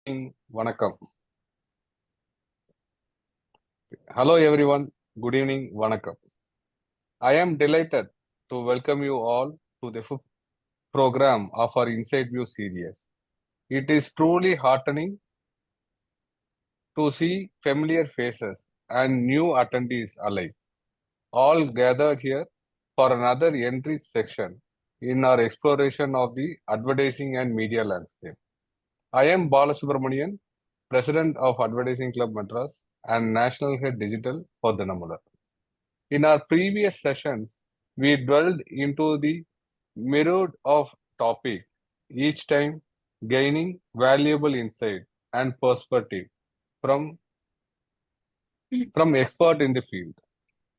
Vanakkam. Hello everyone. Good evening. Vanakkam. I am delighted to welcome you all to the fifth program of our InsightView series. It is truly heartening to see familiar faces and new attendees alike, all gathered here for another entry section in our exploration of the advertising and media landscape. I am Balasubramanian, President of Advertising Club Madras and National Head Digital for the Namula. In our previous sessions, we dwelled into the myriad of topic, each time gaining valuable insight and perspective from, from expert in the field.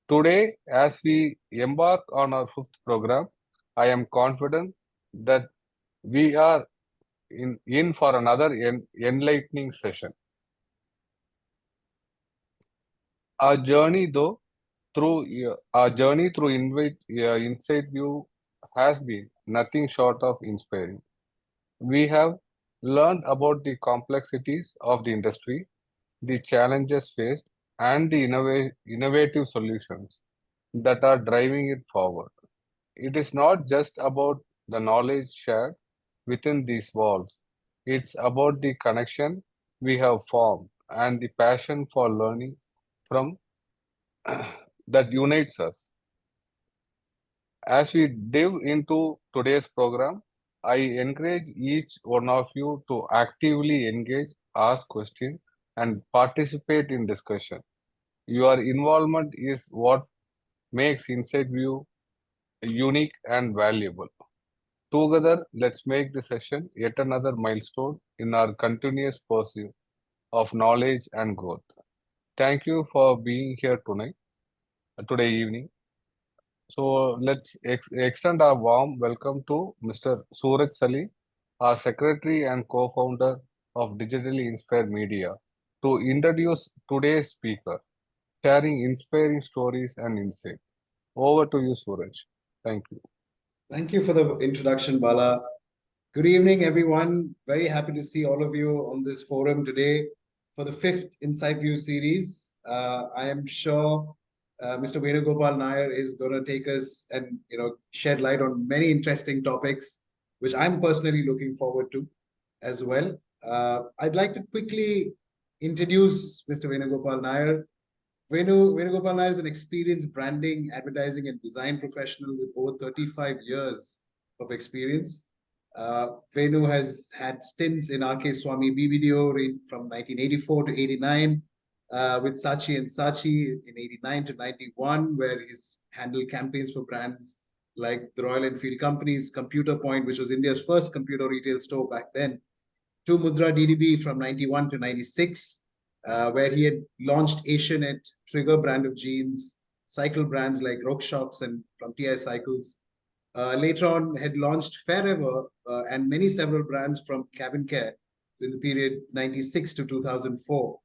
Today, as we embark on our fifth program, I am confident that we are in for another enlightening session. Our journey through InsightView has been nothing short of inspiring. We have learned about the complexities of the industry, the challenges faced, and the innovative solutions that are driving it forward. It is not just about the knowledge shared within these walls, it's about the connection we have formed and the passion for learning from that unites us. As we dive into today's program, I encourage each one of you to actively engage, ask questions, and participate in discussion. Your involvement is what makes InsightView unique and valuable. Together, let's make the session yet another milestone in our continuous pursuit of knowledge and growth. Thank you for being here today evening. So let's extend our warm welcome to Mr. Suraj Sali, our secretary and co-founder of Digitally Inspired Media, to introduce today's speaker, sharing inspiring stories and insight. Over to you, Suraj. Thank you. Thank you for the introduction, Bala. Good evening, everyone. Very happy to see all of you on this forum today for the fifth InsightView series. I am sure Mr. Venugopal Nair is going to take us and shed light on many interesting topics, which I'm personally looking forward to as well. I'd like to quickly introduce Mr. Venugopal Nair. Venugopal Nair is an experienced branding, advertising, and design professional with over 35 years of experience. Venu has had stints in RK Swami BBDO from 1984 to 89, with Saatchi and Saatchi in 89 to 91, where he's handled campaigns for brands like the Royal Enfield Company's Computer Point, which was India's first computer retail store back then, to Mudra DDB from 91 to 96, where he had launched Asianet, Trigger brand of jeans, cycle brands like RockShox and from TI Cycles. Later on, had launched Farever and several brands from Cabin Care in the period 96 to 2004.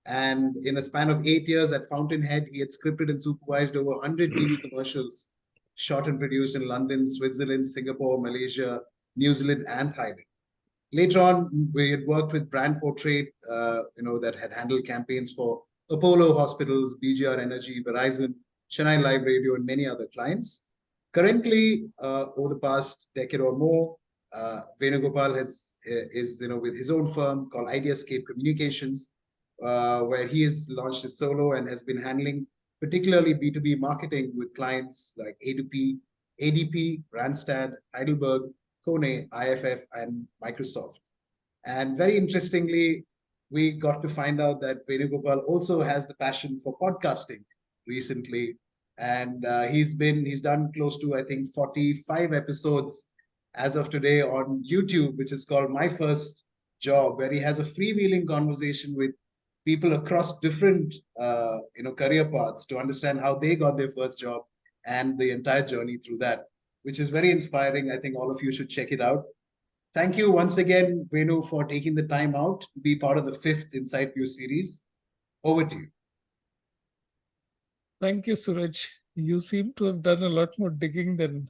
And in a span of 8 years at Fountainhead, he had scripted and supervised over 100 TV commercials shot and produced in London, Switzerland, Singapore, Malaysia, New Zealand, and Thailand. Later on, we had worked with Brand Portrait, that had handled campaigns for Apollo Hospitals, BGR Energy, Verizon, Chennai Live Radio, and many other clients. Currently, over the past decade or more, Venugopal is with his own firm called Ideascape Communications, where he has launched his solo and has been handling particularly B2B marketing with clients like A2P, ADP, Randstad, Heidelberg, Kone, IFF, and Microsoft. And very interestingly, we got to find out that Venugopal also has the passion for podcasting recently. And he's done close to, I think, 45 episodes as of today on YouTube, which is called My First Job, where he has a freewheeling conversation with people across different career paths to understand how they got their first job and the entire journey through that, which is very inspiring. I think all of you should check it out. Thank you once again, Venu, for taking the time out to be part of the fifth InsightView series. Over to you. Thank you, Suraj. You seem to have done a lot more digging than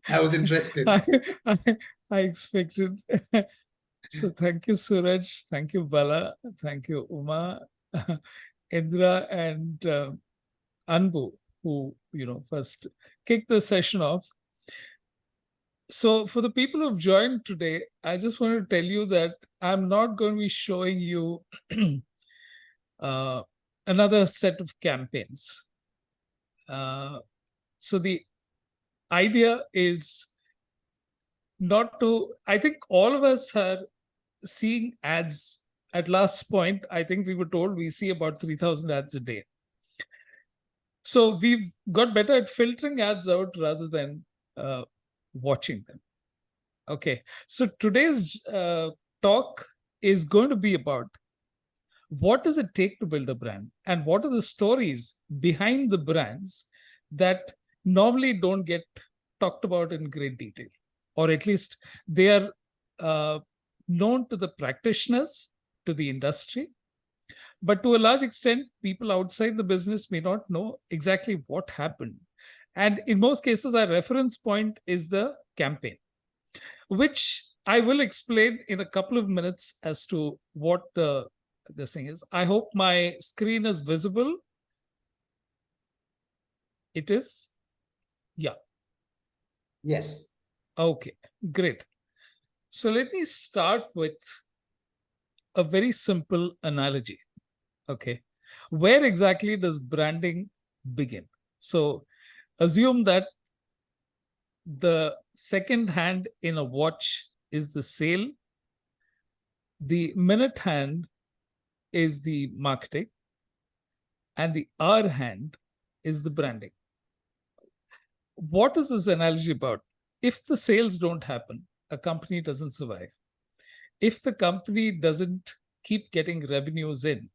I was interested. I expected. So thank you, Suraj. Thank you, Bala. Thank you, Uma, Indra, and Anbu, who first kicked the session off. So for the people who've joined today, I just want to tell you that I'm not going to be showing you uh, another set of campaigns. So the idea is not to, I think all of us are seeing ads. At last point, I think we were told we see about 3,000 ads a day. So we've got better at filtering ads out rather than watching them. Okay, so today's talk is going to be about what does it take to build a brand, and what are the stories behind the brands that normally don't get talked about in great detail, or at least they are known to the practitioners, to the industry, but to a large extent, people outside the business may not know exactly what happened. And in most cases, our reference point is the campaign, which I will explain in a couple of minutes as to what this thing is. I hope my screen is visible. It is? Yeah. Yes. Okay, great. So let me start with a very simple analogy. Okay. Where exactly does branding begin? So assume that the second hand in a watch is the sale, the minute hand is the marketing, and the hour hand is the branding. What is this analogy about? If the sales don't happen, a company doesn't survive. If the company doesn't keep getting revenues in,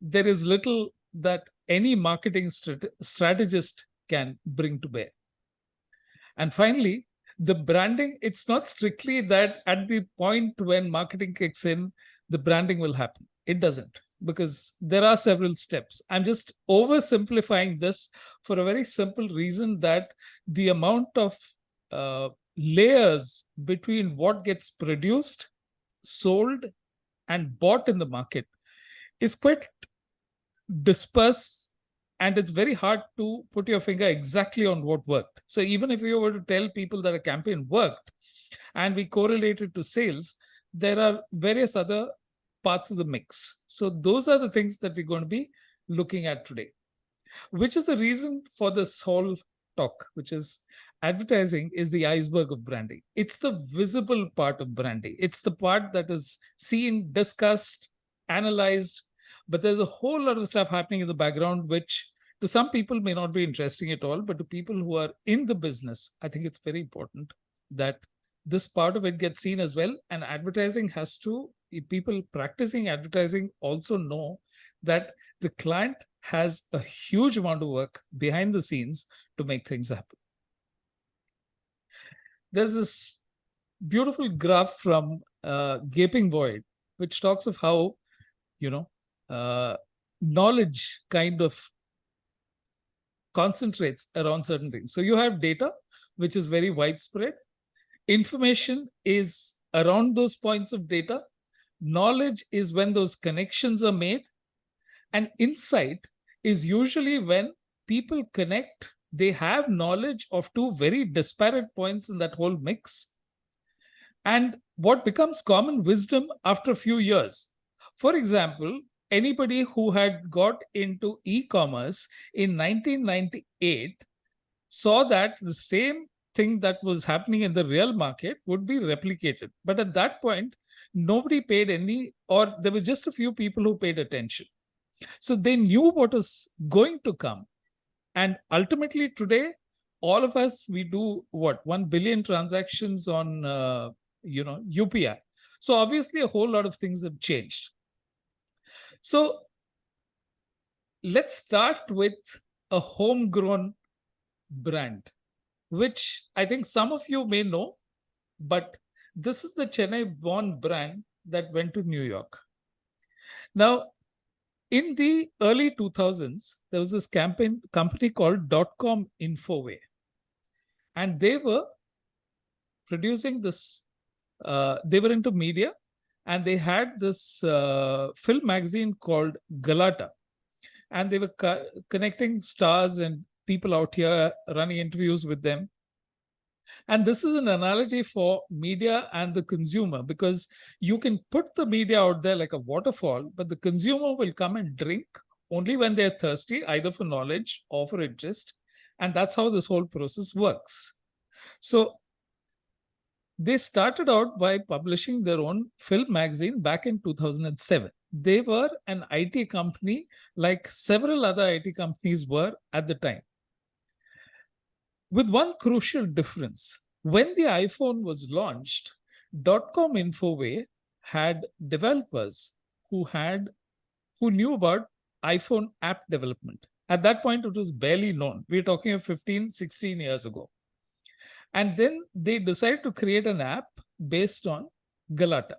there is little that any marketing strategist can bring to bear. And finally, the branding, it's not strictly that at the point when marketing kicks in, the branding will happen. It doesn't, because there are several steps. I'm just oversimplifying this for a very simple reason, that the amount of layers between what gets produced, sold, and bought in the market is quite disperse, and it's very hard to put your finger exactly on what worked. So even if you were to tell people that a campaign worked and we correlate it to sales, there are various other parts of the mix. So those are the things that we're going to be looking at today, which is the reason for this whole talk, which is advertising is the iceberg of branding. It's the visible part of branding. It's the part that is seen, discussed, analyzed, but there's a whole lot of stuff happening in the background, which to some people may not be interesting at all, but to people who are in the business, I think it's very important that this part of it gets seen as well. And advertising has to, people practicing advertising also know that the client has a huge amount of work behind the scenes to make things happen. There's this beautiful graph from Gaping Void, which talks of how, knowledge kind of concentrates around certain things. So you have data, which is very widespread. Information is around those points of data. Knowledge is when those connections are made. And insight is usually when people connect, they have knowledge of two very disparate points in that whole mix. And what becomes common wisdom after a few years. For example, anybody who had got into e-commerce in 1998 saw that the same thing that was happening in the real market would be replicated. But at that point, nobody paid any, or there were just a few people who paid attention. So they knew what was going to come. And ultimately today, all of us, we do what, 1 billion transactions on UPI. So obviously a whole lot of things have changed. So let's start with a homegrown brand, which I think some of you may know, but this is the Chennai-born brand that went to New York. Now, in the early 2000s, there was this company called .com Infoway, and they were producing this. They were into media, and they had this film magazine called Galata, and they were connecting stars and people out here, running interviews with them. And this is an analogy for media and the consumer, because you can put the media out there like a waterfall, but the consumer will come and drink only when they're thirsty, either for knowledge or for interest. And that's how this whole process works. So they started out by publishing their own film magazine back in 2007. They were an IT company like several other IT companies were at the time, with one crucial difference. When the iPhone was launched, .com Infoway had developers who knew about iPhone app development. At that point, it was barely known. We're talking of 15, 16 years ago. And then they decided to create an app based on Galata.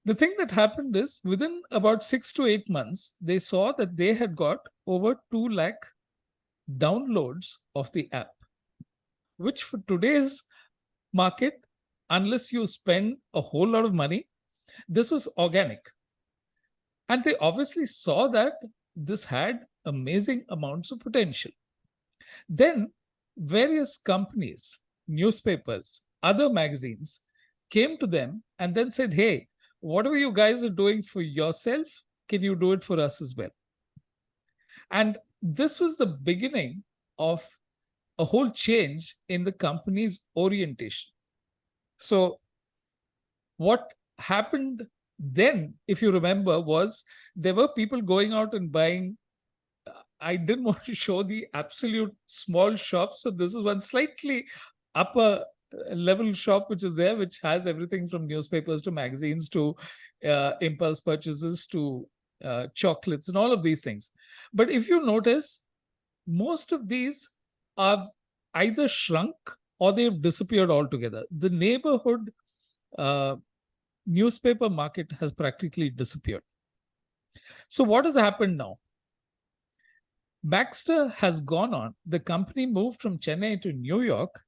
The thing that happened is, within about 6 to 8 months, they saw that they had got over 2 lakh downloads of the app, which for today's market, unless you spend a whole lot of money, this was organic. And they obviously saw that this had amazing amounts of potential. Then various companies, newspapers, other magazines came to them and then said, hey, whatever you guys are doing for yourself, can you do it for us as well? And this was the beginning of a whole change in the company's orientation. So what happened then, if you remember, was there were people going out and buying. I didn't want to show the absolute small shops. So this is one slightly upper level shop which is there, which has everything from newspapers to magazines to impulse purchases to chocolates and all of these things. But if you notice, most of these have either shrunk or they've disappeared altogether. The neighborhood newspaper market has practically disappeared. So what has happened now? Baxter has gone on. The company moved from Chennai to New York,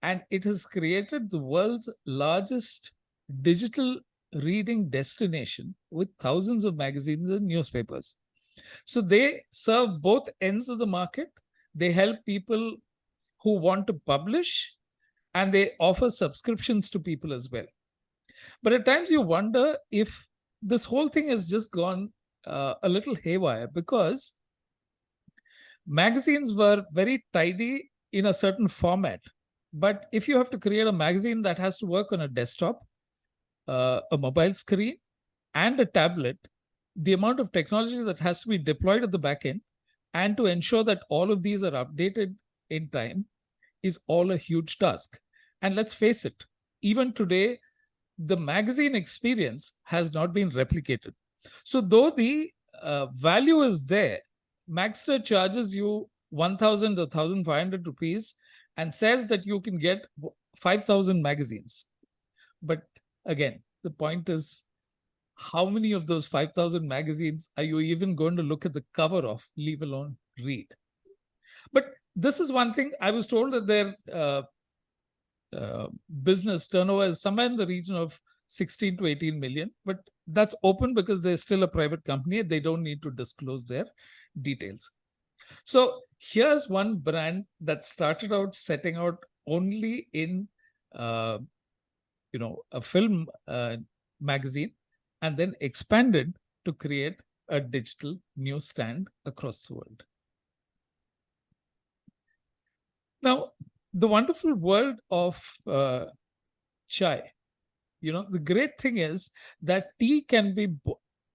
and it has created the world's largest digital reading destination with thousands of magazines and newspapers. So they serve both ends of the market. They help people who want to publish, and they offer subscriptions to people as well. But at times you wonder if this whole thing has just gone a little haywire, because magazines were very tidy in a certain format. But if you have to create a magazine that has to work on a desktop, a mobile screen, and a tablet, the amount of technology that has to be deployed at the back end and to ensure that all of these are updated in time is all a huge task. And let's face it, even today, the magazine experience has not been replicated. So though the value is there, Maxter charges you 1,000 or 1,500 rupees and says that you can get 5,000 magazines. But again, the point is, how many of those 5,000 magazines are you even going to look at the cover of, leave alone read? But this is one thing. I was told that their business turnover is somewhere in the region of 16 to 18 million, but that's open because they're still a private company. They don't need to disclose their details. So here's one brand that started out setting out only in a film magazine, and then expanded to create a digital newsstand across the world. Now, the wonderful world of chai, the great thing is that tea can be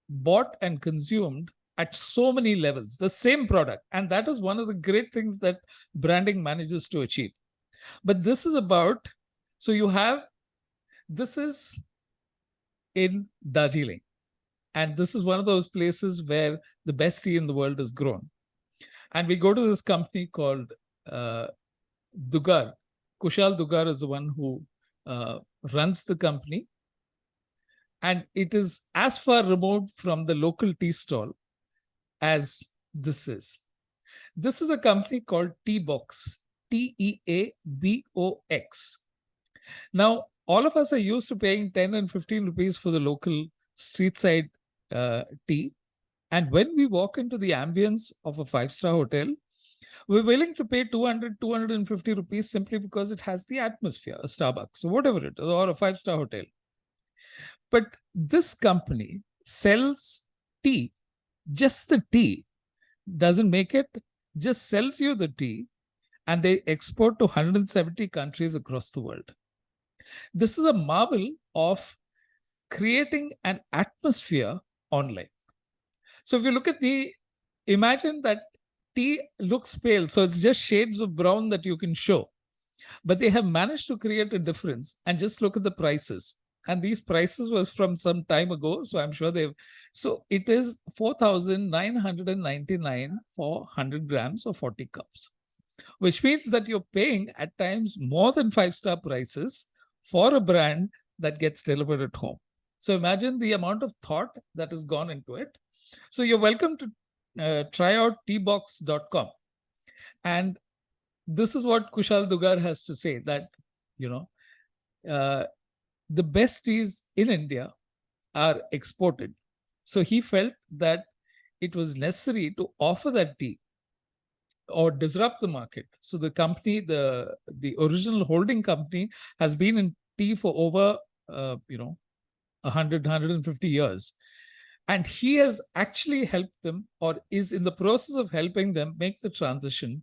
bought and consumed at so many levels, the same product. And that is one of the great things that branding manages to achieve. But this is about, this is in Darjeeling. And this is one of those places where the best tea in the world is grown. And we go to this company called Dugar. Kushal Dugar is the one who runs the company. And it is as far removed from the local tea stall as this is. This is a company called Teabox, Teabox. Now, all of us are used to paying 10 and 15 rupees for the local street side tea. And when we walk into the ambience of a five-star hotel, we're willing to pay 200, 250 rupees simply because it has the atmosphere, a Starbucks, or whatever it is, or a five-star hotel. But this company sells tea, just the tea, doesn't make it, just sells you the tea, and they export to 170 countries across the world. This is a marvel of creating an atmosphere online. So if you look at imagine that tea looks pale, so it's just shades of brown that you can show. But they have managed to create a difference, and just look at the prices. And these prices was from some time ago, so I'm sure so it is 4,999 for 100 grams or 40 cups, which means that you're paying at times more than five-star prices for a brand that gets delivered at home. So imagine the amount of thought that has gone into it. So you're welcome to try out teabox.com. And this is what Kushal Dugar has to say, that, the best teas in India are exported. So he felt that it was necessary to offer that tea or disrupt the market. So the company, the original holding company, has been in tea for over 100, 150 years. And he has actually helped them, or is in the process of helping them, make the transition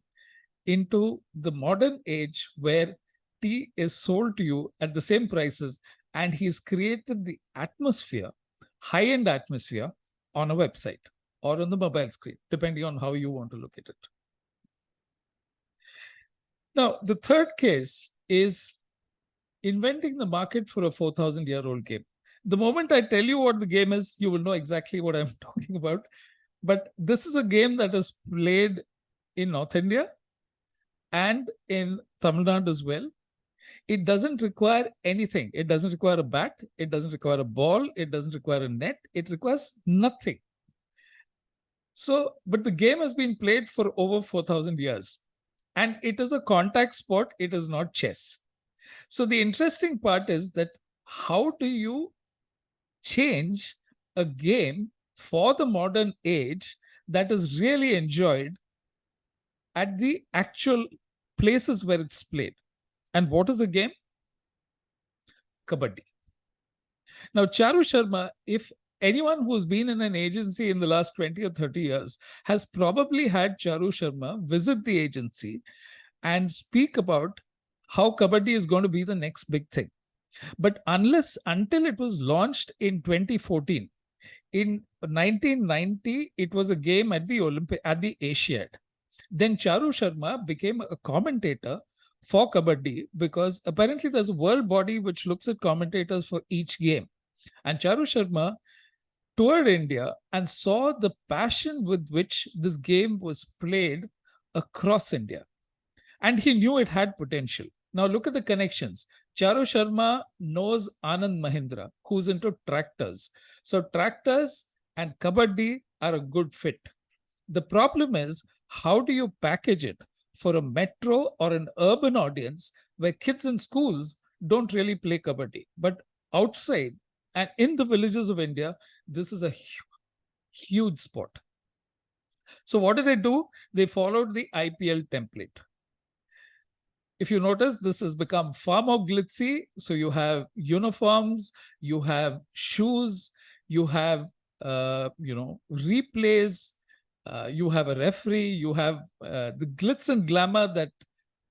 into the modern age where tea is sold to you at the same prices. And he's created the atmosphere, high-end atmosphere, on a website or on the mobile screen, depending on how you want to look at it. Now, the third case is inventing the market for a 4,000-year-old game. The moment I tell you what the game is, you will know exactly what I'm talking about. But this is a game that is played in North India and in Tamil Nadu as well. It doesn't require anything. It doesn't require a bat. It doesn't require a ball. It doesn't require a net. It requires nothing. So, but the game has been played for over 4,000 years. And it is a contact sport. It is not chess. So the interesting part is that how do you change a game for the modern age that is really enjoyed at the actual places where it's played? And what is the game? Kabaddi. Now, Charu Sharma, if anyone who's been in an agency in the last 20 or 30 years, has probably had Charu Sharma visit the agency and speak about how Kabaddi is going to be the next big thing. But until it was launched in 2014, in 1990, it was a game at the Asiad. Then Charu Sharma became a commentator for Kabaddi, because apparently there's a world body which looks at commentators for each game. And Charu Sharma toured India and saw the passion with which this game was played across India. And he knew it had potential. Now look at the connections. Charu Sharma knows Anand Mahindra, who's into tractors. So tractors and Kabaddi are a good fit. The problem is, how do you package it for a metro or an urban audience where kids in schools don't really play Kabaddi? But outside and in the villages of India, this is a huge sport. So what do? They followed the IPL template. If you notice, this has become far more glitzy. So you have uniforms, you have shoes, you have replays, you have a referee, you have the glitz and glamour that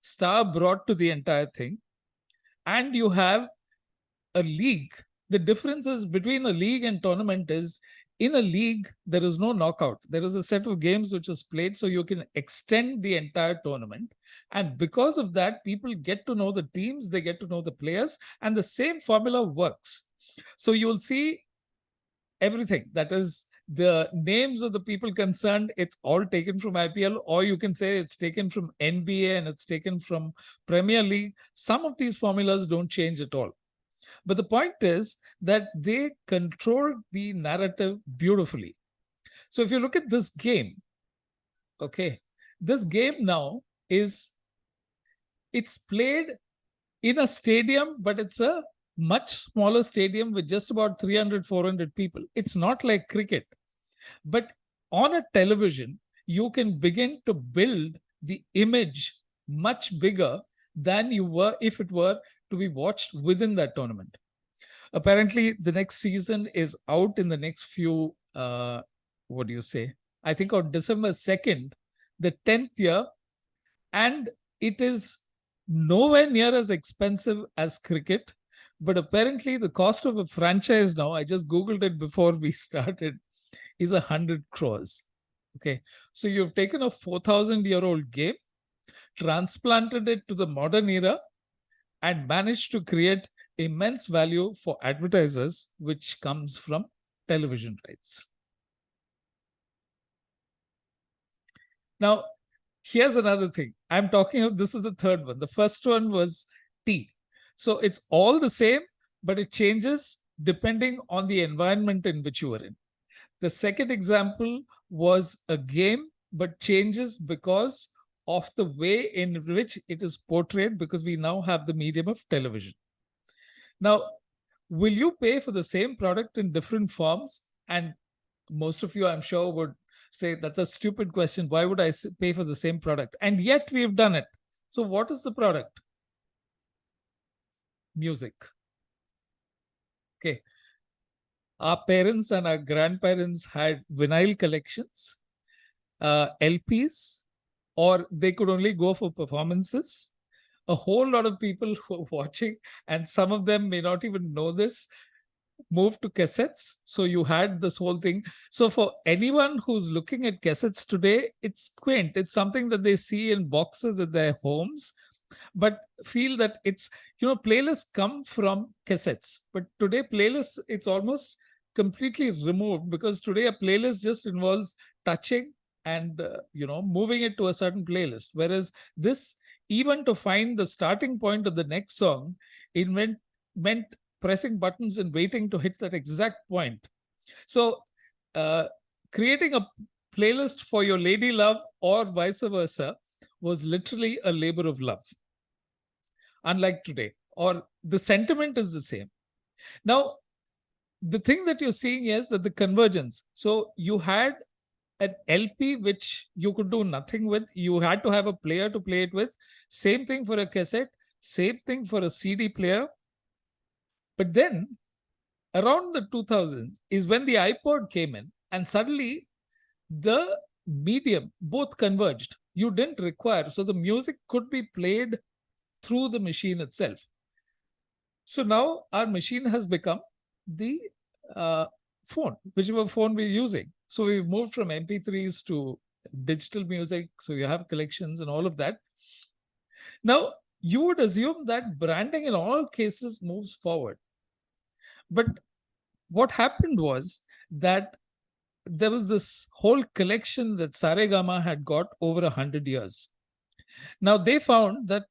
Star brought to the entire thing. And you have a league. The differences between a league and tournament is, in a league, there is no knockout. There is a set of games which is played, so you can extend the entire tournament. And because of that, people get to know the teams, they get to know the players, and the same formula works. So you'll see everything. That is, the names of the people concerned, it's all taken from IPL, or you can say it's taken from NBA and it's taken from Premier League. Some of these formulas don't change at all. But the point is that they control the narrative beautifully. So if you look at this game, okay, this game now it's played in a stadium, but it's a much smaller stadium with just about 300, 400 people. It's not like cricket. But on a television, you can begin to build the image much bigger than you were if it were to be watched within that tournament. Apparently, the next season is out in the next few, what do you say? I think on December 2nd, the 10th year, and it is nowhere near as expensive as cricket. But apparently, the cost of a franchise now, I just Googled it before we started, is 100 crores. Okay. So you've taken a 4,000-year-old game, transplanted it to the modern era, and managed to create immense value for advertisers, which comes from television rights. Now, here's another thing. I'm talking of, this is the third one. The first one was tea. So it's all the same, but it changes depending on the environment in which you are in. The second example was a game, but changes because of the way in which it is portrayed, because we now have the medium of television. Now, will you pay for the same product in different forms? And most of you, I'm sure, would say that's a stupid question. Why would I pay for the same product? And yet we've done it. So what is the product? Music. Okay. Our parents and our grandparents had vinyl collections, LPs, or they could only go for performances. A whole lot of people who are watching, and some of them may not even know this, moved to cassettes. So you had this whole thing. So for anyone who's looking at cassettes today, it's quaint. It's something that they see in boxes at their homes, but feel that it's, playlists come from cassettes. But today, playlists, it's almost completely removed, because today a playlist just involves touching and, moving it to a certain playlist. Whereas this, even to find the starting point of the next song, it meant pressing buttons and waiting to hit that exact point. So creating a playlist for your lady love or vice versa was literally a labor of love, unlike today, or the sentiment is the same. Now, the thing that you're seeing is that the convergence. So you had an LP which you could do nothing with. You had to have a player to play it with. Same thing for a cassette, same thing for a CD player. But then around the 2000s is when the iPod came in, and suddenly the medium both converged. You didn't require, so the music could be played through the machine itself. So now our machine has become the phone, whichever phone we're using. So we've moved from MP3s to digital music. So you have collections and all of that. Now, you would assume that branding in all cases moves forward. But what happened was that there was this whole collection that Saregama had got over 100 years. Now, they found that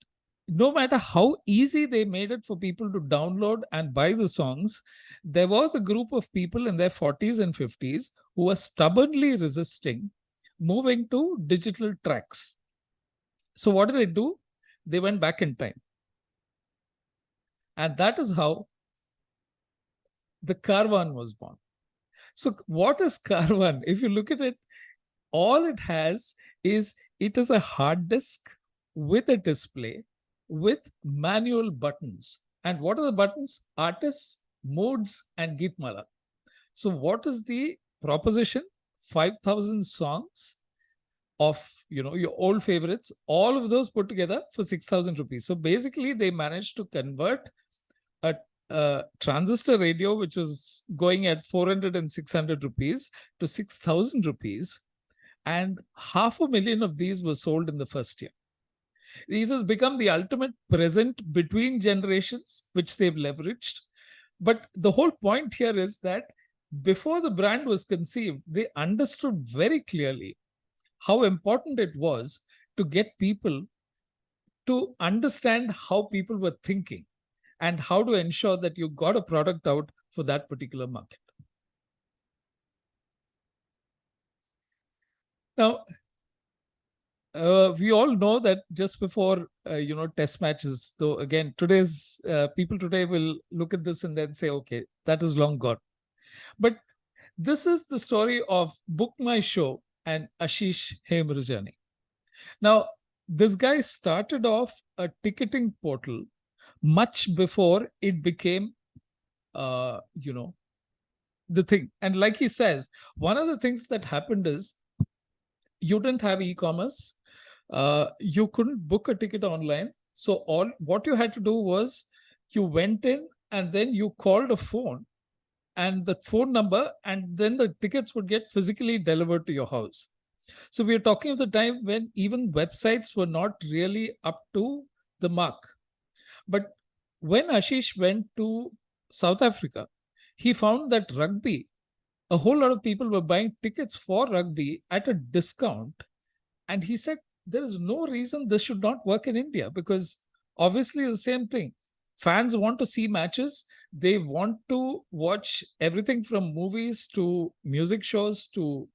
no matter how easy they made it for people to download and buy the songs, there was a group of people in their 40s and 50s who were stubbornly resisting moving to digital tracks. So what did they do? They went back in time. And that is how the Carvaan was born. So what is Carvaan? If you look at it, all it has is, it is a hard disk with a display with manual buttons. And what are the buttons? Artists, moods, and Geetmala. So what is the proposition? 5,000 songs of your old favorites, all of those put together for 6,000 rupees. So basically, they managed to convert a transistor radio, which was going at 400 and 600 rupees, to 6,000 rupees. And 500,000 of these were sold in the first year. This has become the ultimate present between generations, which they've leveraged. But the whole point here is that before the brand was conceived, they understood very clearly how important it was to get people to understand how people were thinking and how to ensure that you got a product out for that particular market. Now, we all know that just before test matches, though again today's people today will look at this and then say, okay, that is long gone. But this is the story of Book My Show and Ashish Hemrajani. Now, this guy started off a ticketing portal much before it became, the thing. And like he says, one of the things that happened is you didn't have e-commerce, you couldn't book a ticket online. So all what you had to do was you went in and then you called a phone and the phone number, and then the tickets would get physically delivered to your house. So we are talking of the time when even websites were not really up to the mark. But when Ashish went to South Africa, he found that rugby, a whole lot of people were buying tickets for rugby at a discount. And he said, there is no reason this should not work in India, because obviously it's the same thing. Fans want to see matches. They want to watch everything from movies to music shows to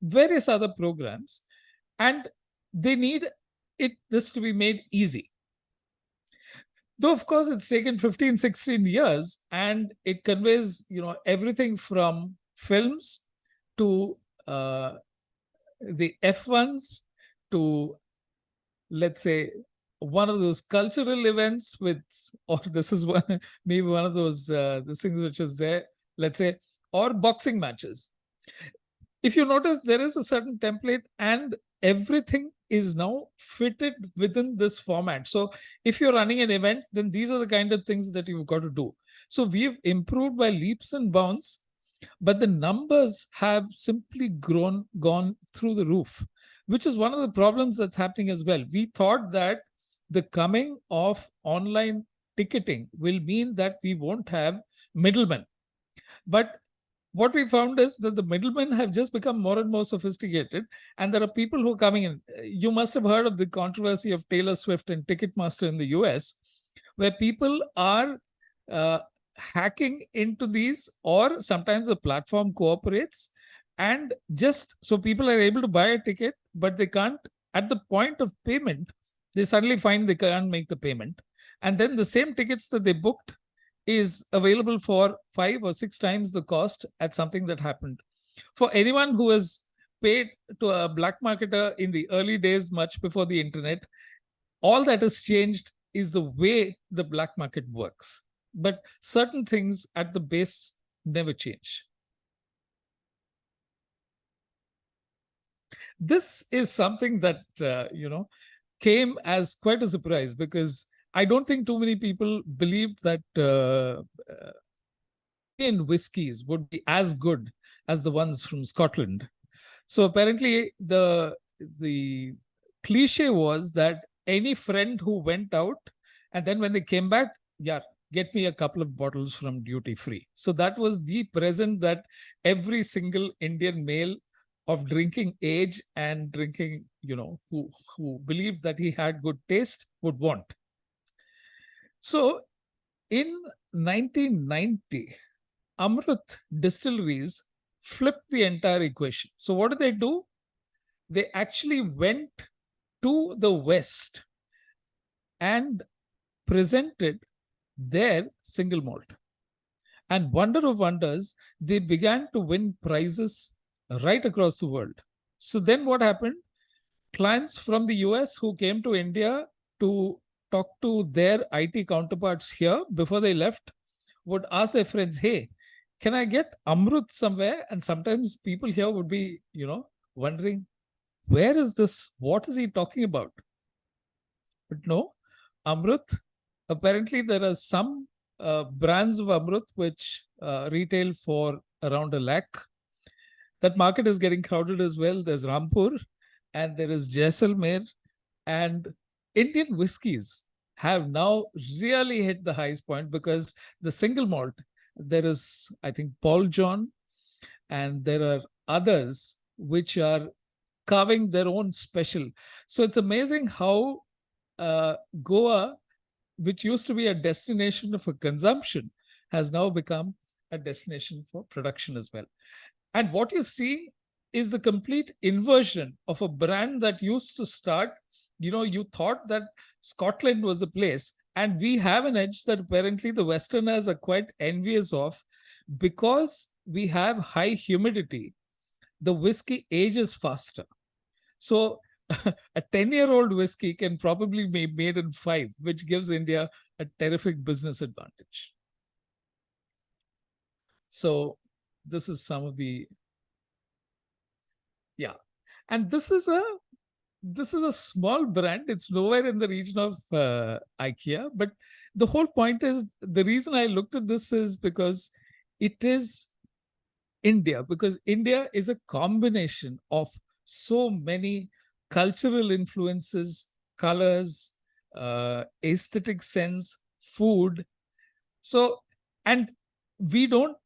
various other programs. And they need this to be made easy. Though, of course, it's taken 15, 16 years, and it conveys, everything from films to the F1s to, let's say, one of those cultural events with, or this is one, maybe one of those things which is there, let's say, or boxing matches. If you notice, there is a certain template and everything is now fitted within this format. So if you're running an event, then these are the kind of things that you've got to do. So we've improved by leaps and bounds, but the numbers have simply gone through the roof, which is one of the problems that's happening as well. We thought that the coming of online ticketing will mean that we won't have middlemen. But what we found is that the middlemen have just become more and more sophisticated, and there are people who are coming in. You must have heard of the controversy of Taylor Swift and Ticketmaster in the US, where people are hacking into these, or sometimes the platform cooperates, and just so people are able to buy a ticket, but they can't, at the point of payment, they suddenly find they can't make the payment. And then the same tickets that they booked is available for 5 or 6 times the cost at something that happened. For anyone who has paid to a black marketer in the early days, much before the internet, all that has changed is the way the black market works. But certain things at the base never change. This is something that, came as quite a surprise, because I don't think too many people believed that Indian whiskies would be as good as the ones from Scotland. So apparently the cliche was that any friend who went out and then when they came back, yeah, get me a couple of bottles from duty free. So that was the present that every single Indian male of drinking age and drinking, who believed that he had good taste would want. So in 1990, Amrut distilleries flipped the entire equation. So what did they do? They actually went to the West and presented their single malt. And wonder of wonders, they began to win prizes right across the world. So then what happened? Clients from the US who came to India to talk to their IT counterparts here before they left would ask their friends, hey, can I get Amrut somewhere? And sometimes people here would be, wondering, where is this? What is he talking about? But no, Amrut, apparently there are some brands of Amrut which retail for around 1 lakh. That market is getting crowded as well. There's Rampur and there is Jaisalmer, and Indian whiskies have now really hit the highest point, because the single malt, there is, I think, Paul John, and there are others which are carving their own special. So it's amazing how Goa, which used to be a destination for consumption, has now become a destination for production as well. And what you see is the complete inversion of a brand that used to start, you thought that Scotland was the place. And we have an edge that apparently the Westerners are quite envious of, because we have high humidity. The whiskey ages faster. So a 10-year-old whiskey can probably be made in 5, which gives India a terrific business advantage. So this is some of the, yeah. And this is a small brand. It's nowhere in the region of IKEA. But the whole point is, the reason I looked at this is because it is India, because India is a combination of so many cultural influences, colors, aesthetic sense, food. So, and we don't,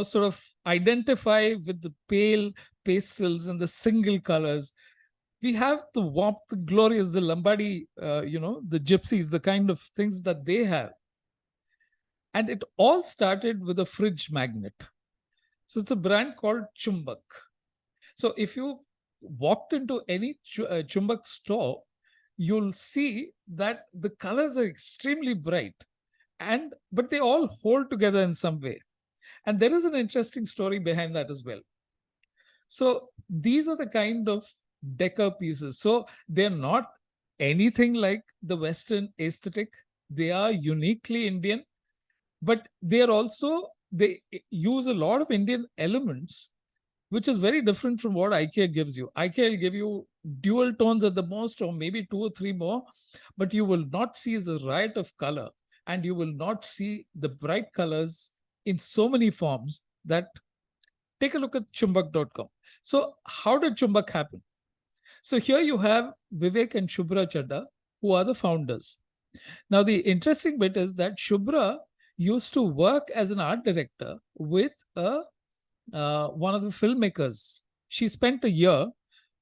sort of identify with the pale pastels and the single colors. We have the warmth, the glorious, the Lombardy, the gypsies, the kind of things that they have. And it all started with a fridge magnet. So it's a brand called Chumbak. So if you walked into any Chumbak store, you'll see that the colors are extremely bright, but they all hold together in some way. And there is an interesting story behind that as well. So these are the kind of decor pieces. So they're not anything like the Western aesthetic. They are uniquely Indian, but they use a lot of Indian elements, which is very different from what IKEA gives you. IKEA will give you dual tones at the most, or maybe 2 or 3 more, but you will not see the riot of color, and you will not see the bright colors in so many forms. That take a look at chumbak.com. So how did Chumbak happen? So here you have Vivek and Shubhra Chadda, who are the founders. Now, the interesting bit is that Shubhra used to work as an art director with one of the filmmakers. She spent a year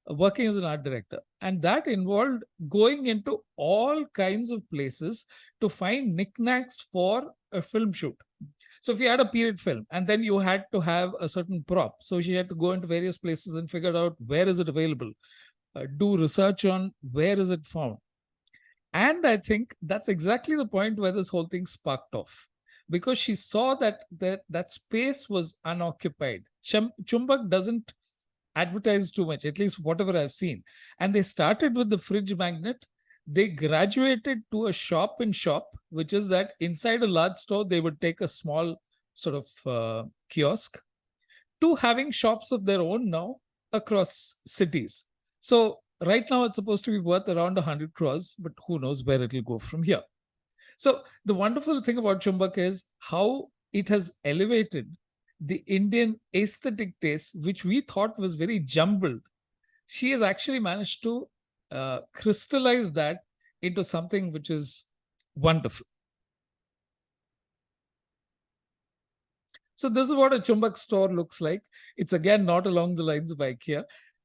working as an art director, and that involved going into all kinds of places to find knickknacks for a film shoot. So if you had a period film and then you had to have a certain prop, so she had to go into various places and figure out where is it available, do research on where is it found. And I think that's exactly the point where this whole thing sparked off, because she saw that space was unoccupied. Chumbak doesn't advertise too much, at least whatever I've seen. And they started with the fridge magnet. They graduated to a shop in shop, which is that inside a large store, they would take a small sort of kiosk, to having shops of their own now across cities. So right now it's supposed to be worth around 100 crores, but who knows where it'll go from here. So the wonderful thing about Chumbak is how it has elevated the Indian aesthetic taste, which we thought was very jumbled. She has actually managed to crystallize that into something which is wonderful. So this is what a Chumbak store looks like. It's again not along the lines of IKEA.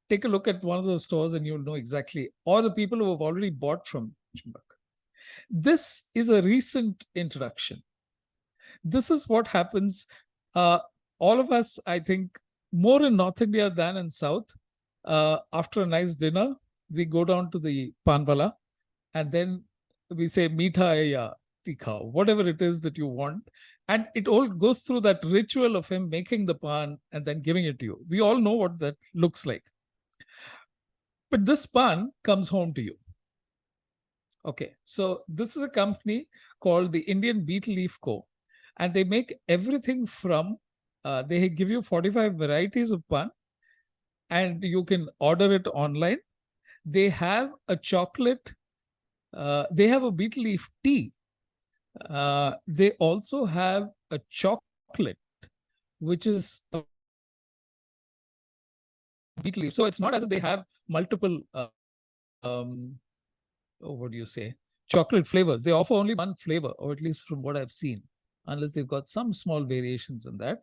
Take a look at one of those stores and you'll know exactly, or the people who have already bought from Chumbak. This is a recent introduction. This is what happens. All of us, I think, more in North India than in South, after a nice dinner, we go down to the panwala and then we say, meetha hai ya tikha, whatever it is that you want. And it all goes through that ritual of him making the pan and then giving it to you. We all know what that looks like. But this pan comes home to you. Okay, so this is a company called the Indian Beetle Leaf Co. And they make everything from, they give you 45 varieties of pan, and you can order it online. They have a chocolate, they have a beetle leaf tea. They also have a chocolate, which is a beetle leaf. So it's not as if they have multiple, what do you say, chocolate flavors. They offer only one flavor, or at least from what I've seen, unless they've got some small variations in that.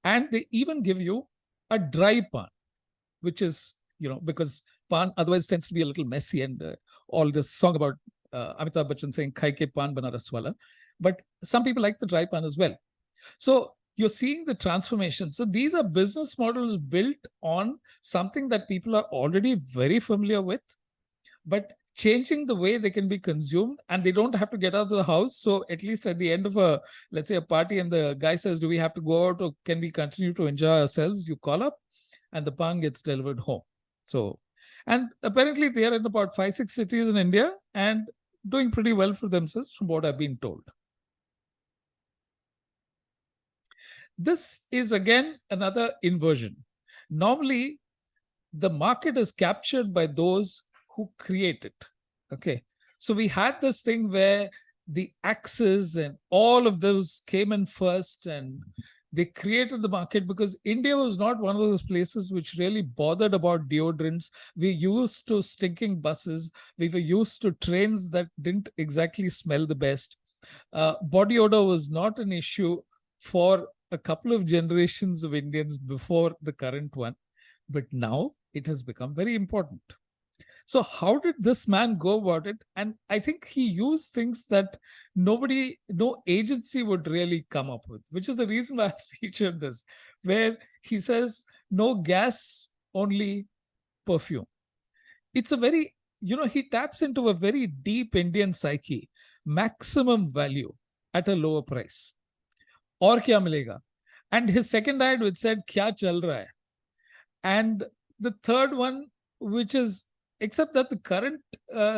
And they even give you a dry pan, which is, because pan otherwise tends to be a little messy, and all this song about Amitabh Bachchan saying, "Khai ke pan banaraswala." But some people like the dry pan as well. So, you're seeing the transformation. So these are business models built on something that people are already very familiar with, but changing the way they can be consumed, and they don't have to get out of the house. So at least at the end of a, let's say, a party, and the guy says, do we have to go out or can we continue to enjoy ourselves? You call up and the pan gets delivered home. So, and apparently they are in about 5-6 cities in India and doing pretty well for themselves from what I've been told. This is again another inversion. Normally, the market is captured by those who create it. Okay. So we had this thing where the Axis and all of those came in first, and they created the market because India was not one of those places which really bothered about deodorants. We used to stinking buses. We were used to trains that didn't exactly smell the best. Body odor was not an issue for a couple of generations of Indians before the current one. But now it has become very important. So how did this man go about it? And I think he used things that no agency would really come up with, which is the reason why I featured this, where he says, no gas, only perfume. It's a very, he taps into a very deep Indian psyche, maximum value at a lower price. Aur kya milega? And his second ad, which said, kya chal raha hai? And the third one, which is, except that the current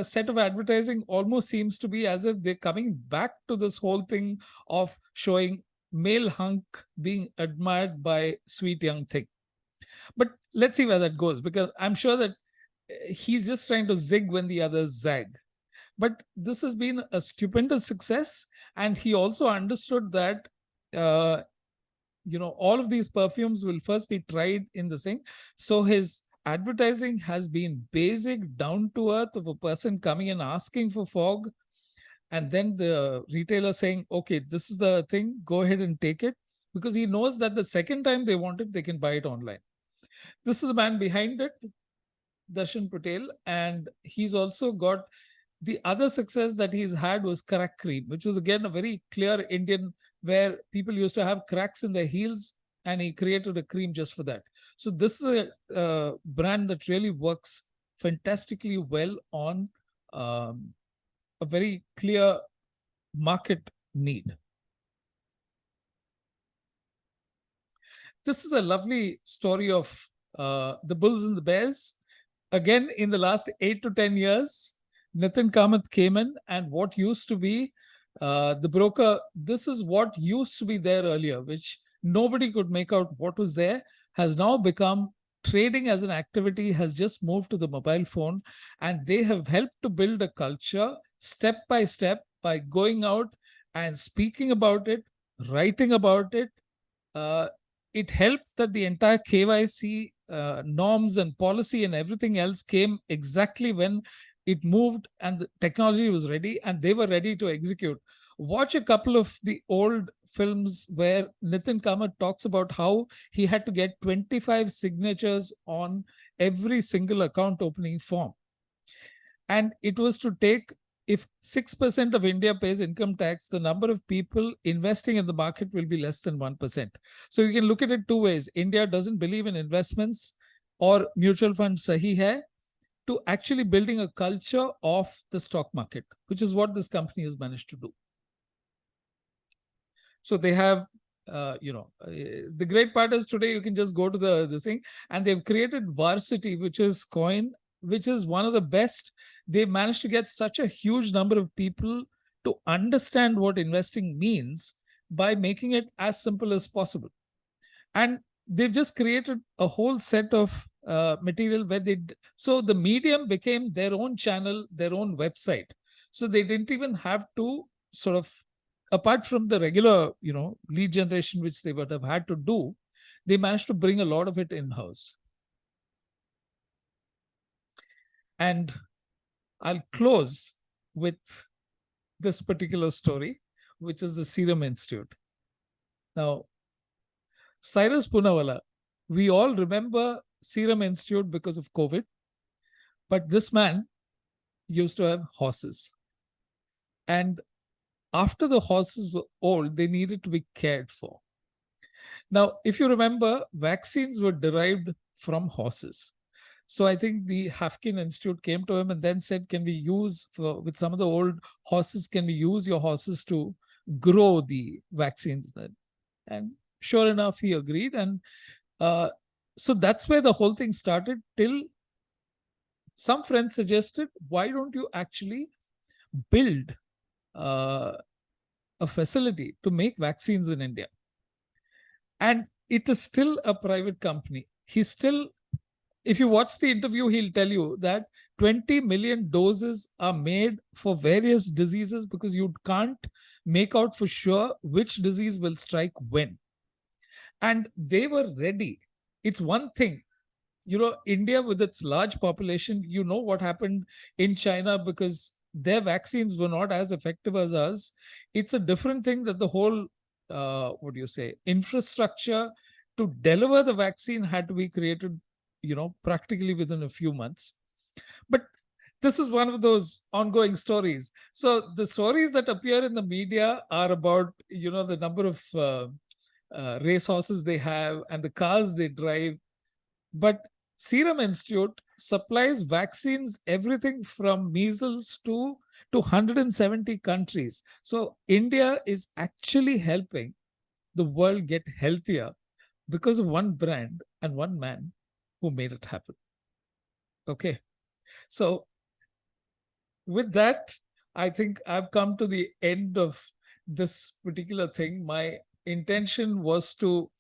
set of advertising almost seems to be as if they're coming back to this whole thing of showing male hunk being admired by sweet young thing. But let's see where that goes, because I'm sure that he's just trying to zig when the others zag. But this has been a stupendous success. And he also understood that all of these perfumes will first be tried in the thing. So his advertising has been basic, down to earth, of a person coming and asking for fog, and then the retailer saying, okay, this is the thing, go ahead and take it, because he knows that the second time they want it, they can buy it online. This is the man behind it, Darshan Patel, and he's also got the other success that he's had was crack cream, which was again a very clear Indian, where people used to have cracks in their heels, and he created a cream just for that. So this is a brand that really works fantastically well on a very clear market need. This is a lovely story of the bulls and the bears. Again, in the last 8 to 10 years, Nitin Kamath came in, and what used to be the broker, this is what used to be there earlier, which nobody could make out what was there, has now become trading as an activity, has just moved to the mobile phone, and they have helped to build a culture step by step by going out and speaking about it, writing about it. It helped that the entire KYC norms and policy and everything else came exactly when it moved and the technology was ready and they were ready to execute. Watch a couple of the old films where Nitin Kamath talks about how he had to get 25 signatures on every single account opening form. And it was to take, if 6% of India pays income tax, the number of people investing in the market will be less than 1%. So you can look at it two ways. India doesn't believe in investments or mutual funds sahi hai, to actually building a culture of the stock market, which is what this company has managed to do. So they have, the great part is today you can just go to this thing, and they've created Varsity, which is coin, which is one of the best. They've managed to get such a huge number of people to understand what investing means by making it as simple as possible. And they've just created a whole set of material where so the medium became their own channel, their own website. So they didn't even have to sort of, apart from the regular, lead generation, which they would have had to do, they managed to bring a lot of it in-house. And I'll close with this particular story, which is the Serum Institute. Now, Cyrus Poonawalla, we all remember Serum Institute because of COVID, but this man used to have horses. And after the horses were old, they needed to be cared for. Now, if you remember, vaccines were derived from horses. So I think the Hafkin Institute came to him and then said, can we use, with some of the old horses, can we use your horses to grow the vaccines then? And sure enough, he agreed. And so that's where the whole thing started, till some friends suggested, why don't you actually build a facility to make vaccines in India? And it is still a private company. He's still, if you watch the interview, he'll tell you that 20 million doses are made for various diseases because you can't make out for sure which disease will strike when. And they were ready. It's one thing, India with its large population, what happened in China because their vaccines were not as effective as us. It's a different thing that the whole, infrastructure to deliver the vaccine had to be created, practically within a few months. But this is one of those ongoing stories. So the stories that appear in the media are about, the number of race horses they have and the cars they drive. But Serum Institute supplies vaccines, everything from measles to 170 countries. So India is actually helping the world get healthier because of one brand and one man who made it happen. Okay. So with that, I think I've come to the end of this particular thing. My intention was to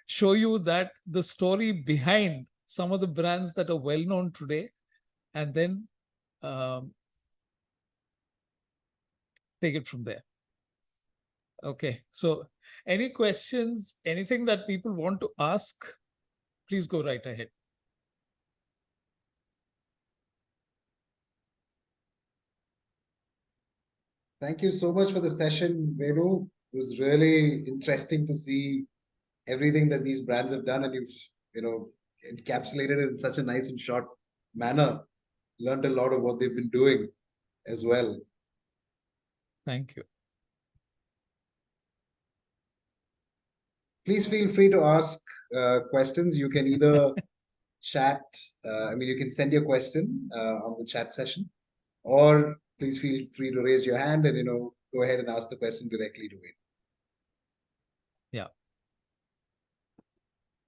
show you that the story behind some of the brands that are well known today, and then take it from there. Okay, so any questions, anything that people want to ask, please go right ahead. Thank you so much for the session, Venu. It was really interesting to see everything that these brands have done, and you've encapsulated it in such a nice and short manner. Learned a lot of what they've been doing as well. Thank you. Please feel free to ask questions. You can either chat, you can send your question on the chat session, or please feel free to raise your hand and go ahead and ask the question directly to it. Yeah.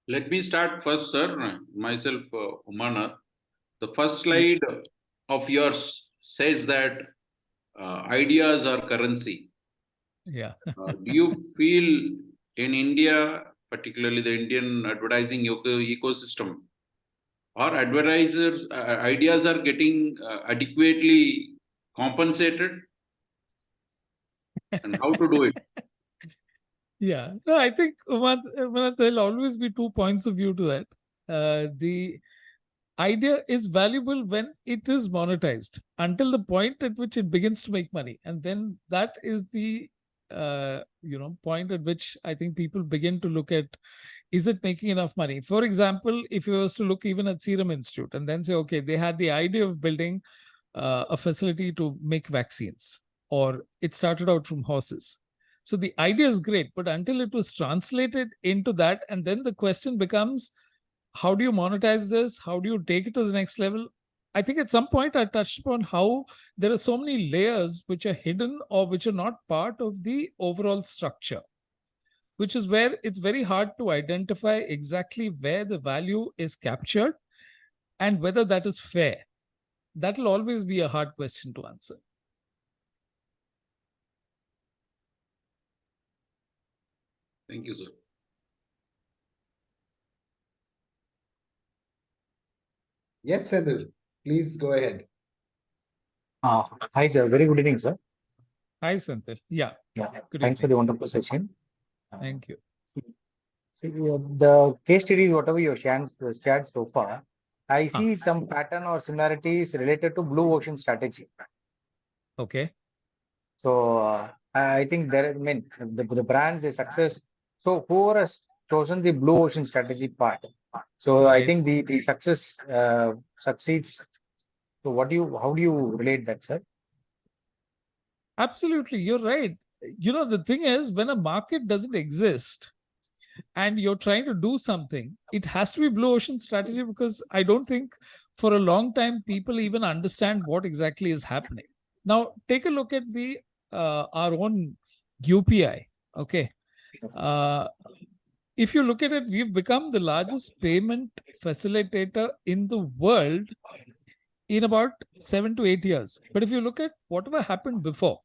Let me start first, sir. Myself, Umana. The first slide of yours says that ideas are currency. Yeah. Do you feel in India, particularly the Indian advertising ecosystem, or advertisers, ideas are getting adequately compensated? And how to do it? Yeah, no, I think there'll always be two points of view to that. The idea is valuable when it is monetized until the point at which it begins to make money, and then that is the point at which I think people begin to look at, is it making enough money? For example, if you was to look even at Serum Institute and then say, okay, they had the idea of building a facility to make vaccines, or it started out from horses. So the idea is great, but until it was translated into that, and then the question becomes, how do you monetize this? How do you take it to the next level? I think at some point I touched upon how there are so many layers which are hidden or which are not part of the overall structure, which is where it's very hard to identify exactly where the value is captured and whether that is fair. That will always be a hard question to answer. Thank you, sir. Yes, Senthil, please go ahead. Hi, sir. Very good evening, sir. Hi, Senthil. Yeah. Good Thanks for evening. the wonderful session. Thank you. See, the case studies, whatever you shared so far, I see some pattern or similarities related to blue ocean strategy. Okay. So I think the brands, the success. So whoever has chosen the blue ocean strategy part, so Right. I think the success succeeds. So how do you relate that, sir? Absolutely. You're right. The thing is, when a market doesn't exist, and you're trying to do something, it has to be blue ocean strategy, because I don't think for a long time people even understand what exactly is happening. Now, take a look at the our own UPI. Okay. If you look at it, we've become the largest payment facilitator in the world in about 7 to 8 years. But if you look at whatever happened before,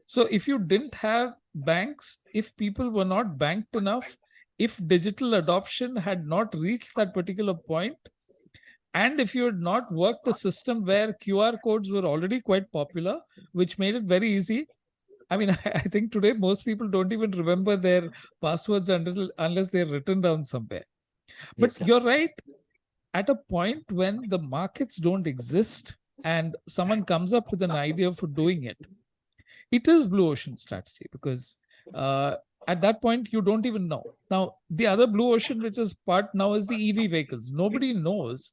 so if you didn't have banks, if people were not banked enough, if digital adoption had not reached that particular point, and if you had not worked a system where QR codes were already quite popular, which made it very easy. I mean, I think today most people don't even remember their passwords unless they're written down somewhere. But Yes, sir. you're right. At a point when the markets don't exist and someone comes up with an idea for doing it, it is blue ocean strategy, because at that point you don't even know. Now, the other blue ocean which is part now is the EV vehicles. Nobody knows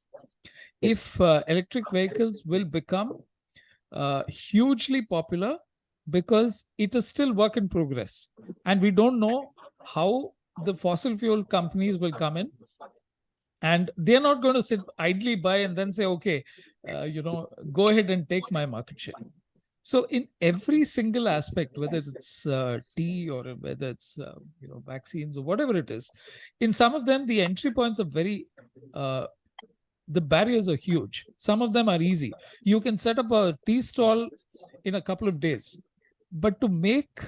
Yes. if electric vehicles will become hugely popular, because it is still work in progress, and we don't know how the fossil fuel companies will come in, and they're not going to sit idly by and then say, okay, go ahead and take my market share. So in every single aspect, whether it's tea or whether it's vaccines or whatever it is, in some of them the entry points are very the barriers are huge. Some of them are easy. You can set up a tea stall in a couple of days, but to make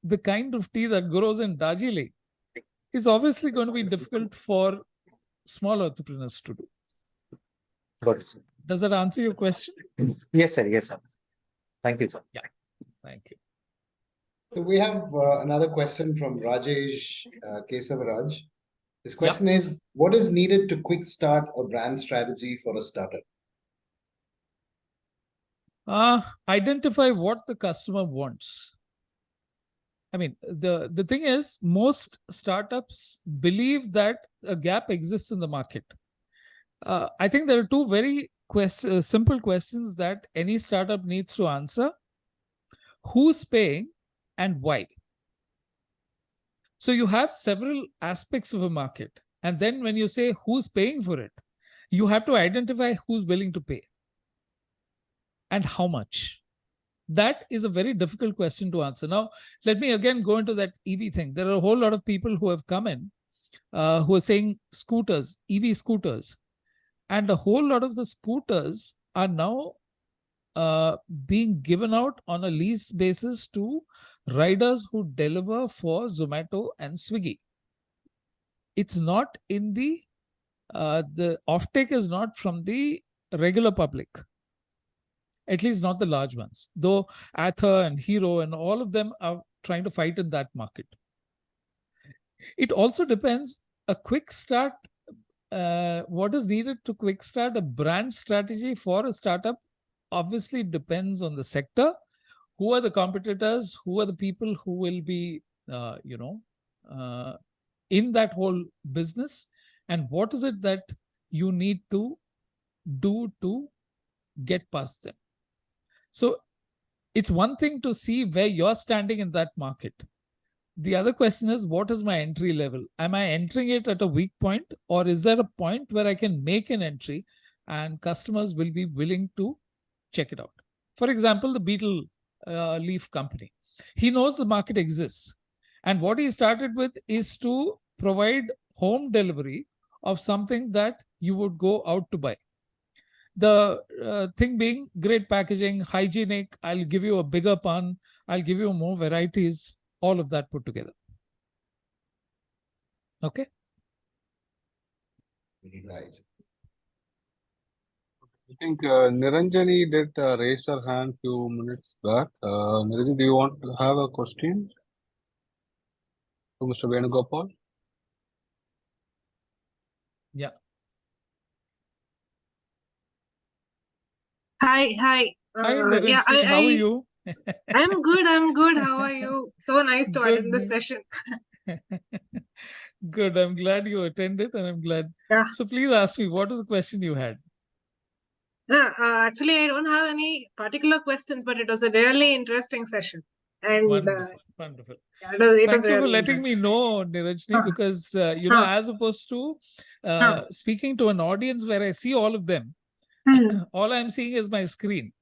the kind of tea that grows in Darjeeling is obviously going to be difficult for small entrepreneurs to do. Got it, sir. Does that answer your question? Yes, sir. Yes, sir. Thank you, sir. Yeah. Thank you. So we have another question from Rajesh Kesavaraj. This question is, what is needed to quick start a brand strategy for a startup? Identify what the customer wants. I mean, the thing is, most startups believe that a gap exists in the market. I think there are two very simple questions that any startup needs to answer. Who's paying and why? So you have several aspects of a market. And then when you say who's paying for it, you have to identify who's willing to pay and how much. That is a very difficult question to answer. Now, let me again go into that EV thing. There are a whole lot of people who have come in who are saying scooters, EV scooters. And a whole lot of the scooters are now being given out on a lease basis to riders who deliver for Zomato and Swiggy. It's not in the offtake is not from the regular public, at least not the large ones, though Ather and Hero and all of them are trying to fight in that market. It also depends, a quick start, what is needed to quick start a brand strategy for a startup obviously depends on the sector. Who are the competitors? Who are the people who will be, in that whole business? And what is it that you need to do to get past them? So it's one thing to see where you're standing in that market. The other question is, what is my entry level? Am I entering it at a weak point, or is there a point where I can make an entry and customers will be willing to check it out? For example, the Beetle Leaf company. He knows the market exists. And what he started with is to provide home delivery of something that you would go out to buy. The thing being great packaging, hygienic, I'll give you a bigger pan, I'll give you more varieties, all of that put together. Okay. Right. I think Niranjani did raise her hand few minutes back. Niranjani, do you want to have a question to Mr. Venugopal? Yeah. Hi. Hi, Niranjani. How are you? I'm good. How are you? So nice to Good, attend this man. session. Good. I'm glad you attended, and I'm glad. Yeah. So please ask me, what is the question you had? Actually, I don't have any particular questions, but it was a really interesting session. And Wonderful, wonderful. yeah, it Thank is you for really letting me interesting. know, Nirajni, Huh. because Huh. as opposed to Huh. speaking to an audience where I see all of them, all I'm seeing is my screen.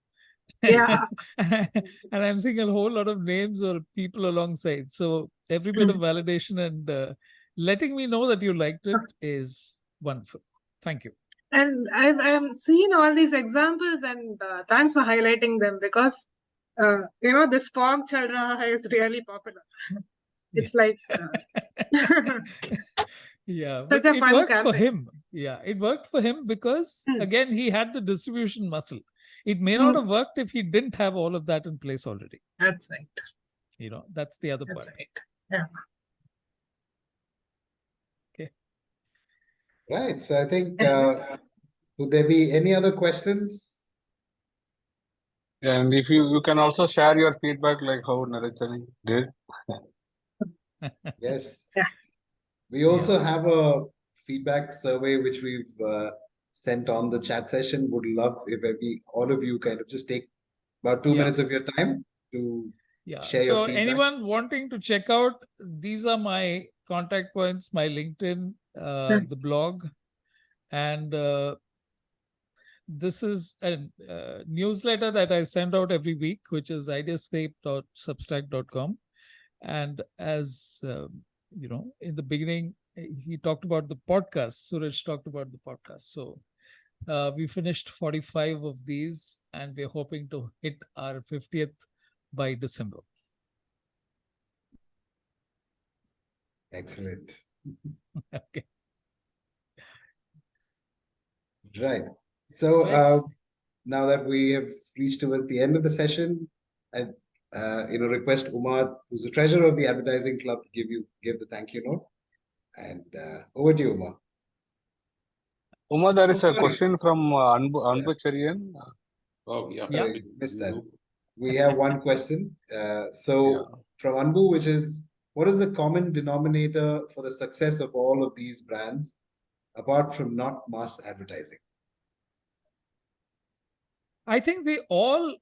Yeah. And I'm seeing a whole lot of names or people alongside. So every bit of validation and letting me know that you liked it is wonderful. Thank you. And I've seen all these examples, and thanks for highlighting them, because this fog chal raha is really popular. It's like Yeah, such but a it fun worked for campaign. him. Yeah, it worked for him because again he had the distribution muscle. It may not have worked if he didn't have all of that in place already. That's right. That's the other That's part. right. Yeah. Okay. Right. So I think, would there be any other questions? And if you can also share your feedback like how Narachani did. Yes. Yeah. We also have a feedback survey which we've sent on the chat session. Would love if all of you kind of just take about 2 minutes of your time to share your So feedback. anyone wanting to check out, these are my contact points, my LinkedIn, the blog, and this is a newsletter that I send out every week, which is ideascape.substack.com. And as in the beginning, he talked about the podcast. Suraj talked about the podcast. So we finished 45 of these, and we're hoping to hit our 50th by December. Excellent. Okay. Right. So now that we have reached towards the end of the session, I request Umar, who's the treasurer of the Advertising Club, to give the thank you note. And over to you, Umar. Uma, there is a sorry. question from Anbu Cherian. Oh, yeah. Sorry, missed that. We have one question. From Anbu, which is, what is the common denominator for the success of all of these brands, apart from not mass advertising? I think they all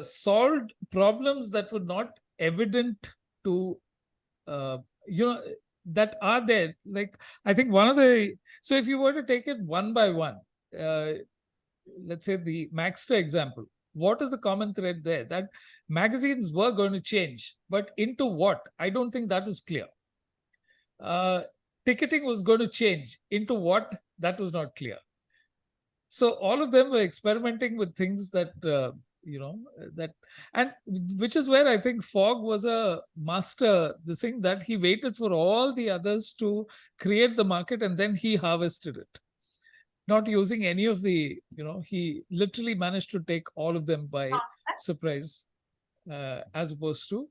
solved problems that were not evident to, that are there. Like, I think so if you were to take it one by one, let's say the Maxter example, what is the common thread there? That magazines were going to change, but into what? I don't think that was clear. Ticketing was going to change. Into what? That was not clear. So all of them were experimenting with things that, and which is where I think Fogg was a master, the thing that he waited for all the others to create the market and then he harvested it. Not using any of the, he literally managed to take all of them by surprise, as opposed to,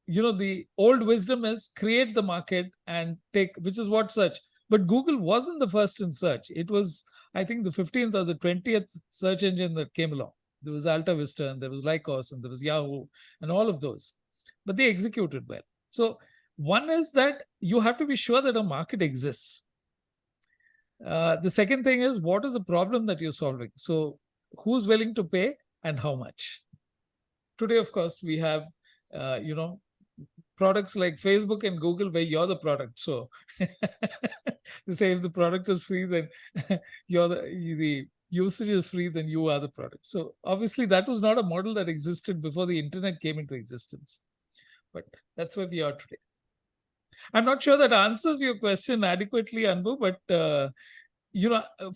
the old wisdom is create the market and take, which is what search. But Google wasn't the first in search. It was, I think, the 15th or the 20th search engine that came along. There was Alta Vista and there was Lycos and there was Yahoo and all of those. But they executed well. So one is that you have to be sure that a market exists. The second thing is, what is the problem that you're solving? So who's willing to pay and how much? Today, of course, we have, products like Facebook and Google where you're the product. So they say if the product is free, then you're the usage is free, then you are the product. So obviously that was not a model that existed before the internet came into existence. But that's where we are today. I'm not sure that answers your question adequately, Anbu, but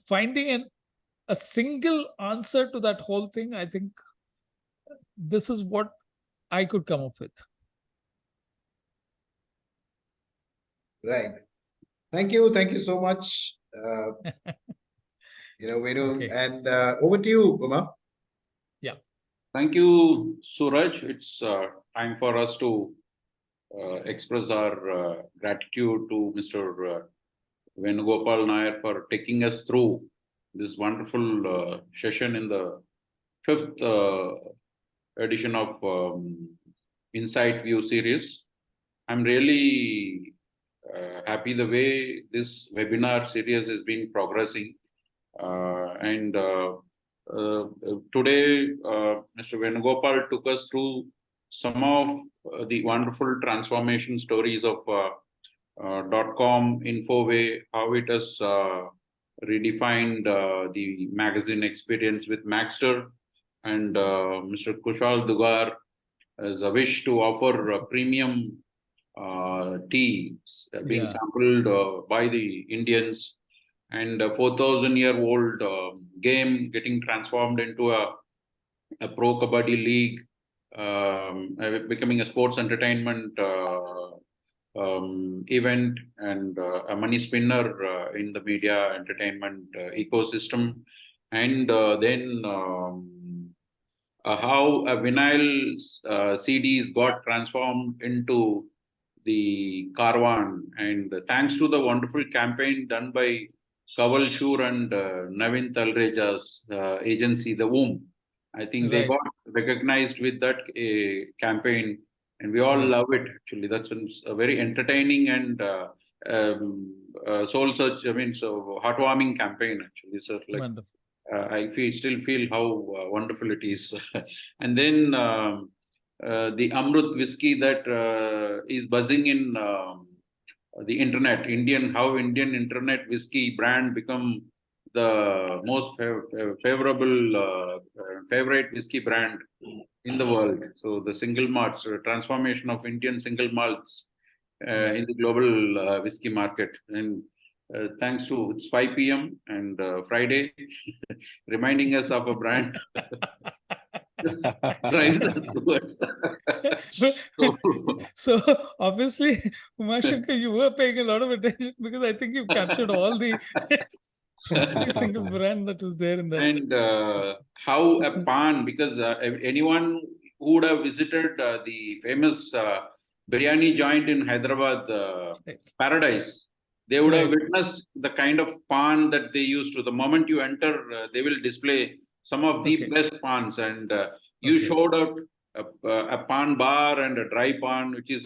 finding a single answer to that whole thing, I think this is what I could come up with. Right. Thank you. Thank you so much. Venu, Okay. and over to you, Uma. Yeah. Thank you, Suraj. It's time for us to express our gratitude to Mr. Venugopal Nair for taking us through this wonderful session in the 5th edition of InsightView series. I'm really happy the way this webinar series has been progressing. Today, Mr. Venugopal took us through some of the wonderful transformation stories of .com, Infoway, how it has redefined the magazine experience with Maxter, and Mr. Kushal Dugar has a wish to offer premium tea being Yeah. sampled by the Indians, and a 4,000-year-old game getting transformed into a pro kabaddi league, becoming a sports entertainment event, and a money spinner in the media entertainment ecosystem, and then how a vinyl CDs got transformed into the Carvan, and thanks to the wonderful campaign done by Kaval Shur and Navin Talreja's agency, the Womb. I think they Right. got recognized with that campaign, and we all Right. love it. Actually, that's a very entertaining and soul search. I mean, so heartwarming campaign. Actually, so like Wonderful. I still feel how wonderful it is. And then the Amrut whiskey that is buzzing in the internet, how Indian internet whiskey brand become the most favorable favorite whiskey brand in the world. So the single malts, transformation of Indian single malts in the global whiskey market. And thanks to it's 5 p.m. and Friday, reminding us of a brand. Just drives us towards. So obviously, Umashankar, you were paying a lot of attention because I think you've captured all the every single brand that was there in that. And how a pan, because anyone who would have visited the famous biryani joint in Hyderabad, Paradise, they would have Right. witnessed the kind of pan that they used to. The moment you enter, they will display some of the Okay. best pans, and you Okay. showed out a pan bar and a dry pan, which is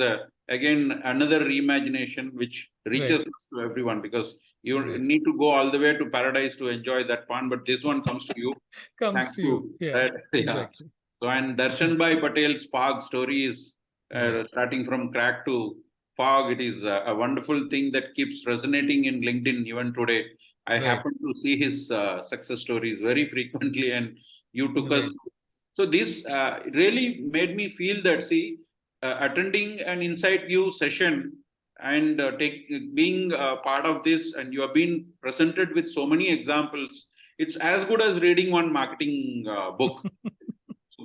again another reimagination which reaches us to everyone, because you Right. need to go all the way to Paradise to enjoy that pan, but this one comes to you. Comes Thanks to you. Yeah, that. Yeah. exactly. So, and Darshan Bhai Patel's fog story is Right. starting from crack to fog. It is a wonderful thing that keeps resonating in LinkedIn even today. I Right. happen to see his success stories very frequently, and you took us. Right. So this really made me feel that, see, attending an InsightView session and being part of this, and you have been presented with so many examples, it's as good as reading one marketing book.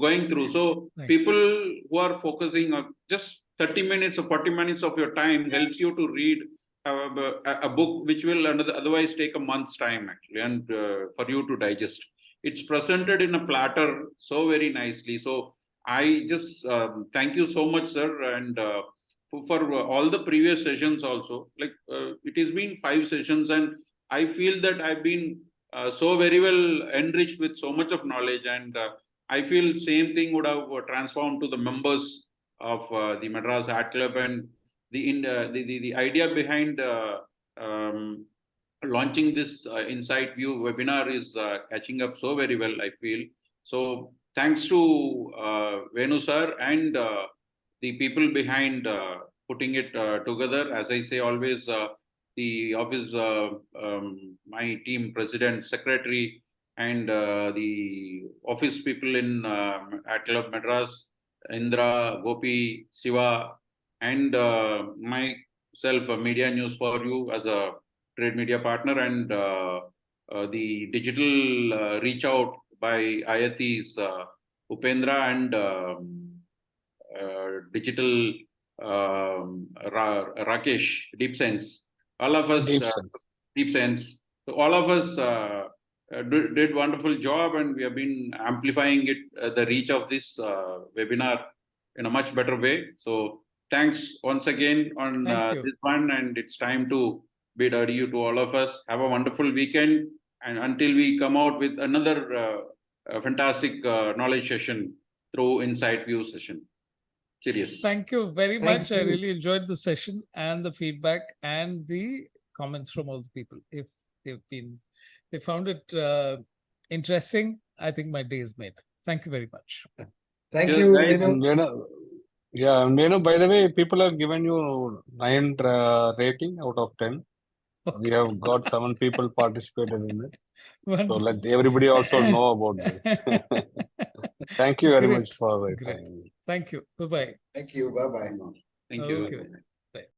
Going through. So Right. people who are focusing on just 30 minutes or 40 minutes of your time helps you to read a book which will otherwise take a month's time, actually, and for you to digest. It's presented in a platter so very nicely. So I just thank you so much, sir, and for all the previous sessions also. Like it has been 5 sessions, and I feel that I've been so very well enriched with so much of knowledge, and I feel same thing would have transformed to the members of the Madras Art Club, and the idea behind launching this InsightView webinar is catching up so very well, I feel. So thanks to Venu sir and the people behind putting it together. As I say always, the office, my team, president, secretary, and the office people in at Club Madras, Indra, Gopi, Siva, and myself, Media News for You as a trade media partner, and the digital reach out by Ayatis, Upendra, and digital Rakesh, Deep Sense. All of us, Deep sense. Deep Sense. So all of us did wonderful job, and we have been amplifying it, the reach of this webinar in a much better way. So thanks once again on Thank you. this one, and it's time to bid adieu to all of us. Have a wonderful weekend, and until we come out with another fantastic knowledge session through InsightView session. Cheers. Thank you very Thank much. I you. really enjoyed the session and the feedback and the comments from all the people. If they found it interesting, I think my day is made. Thank you very much. Thank Cheers, you, guys. Venu. And Yeah, and by the way, people have given you 9 rating out of 10. We Okay. have got 7 people participated in it. So Wonderful. let everybody also know about this. Thank you very much Great. for Great. it. Thank you. Bye bye. Thank you. Bye bye. Thank Okay. you.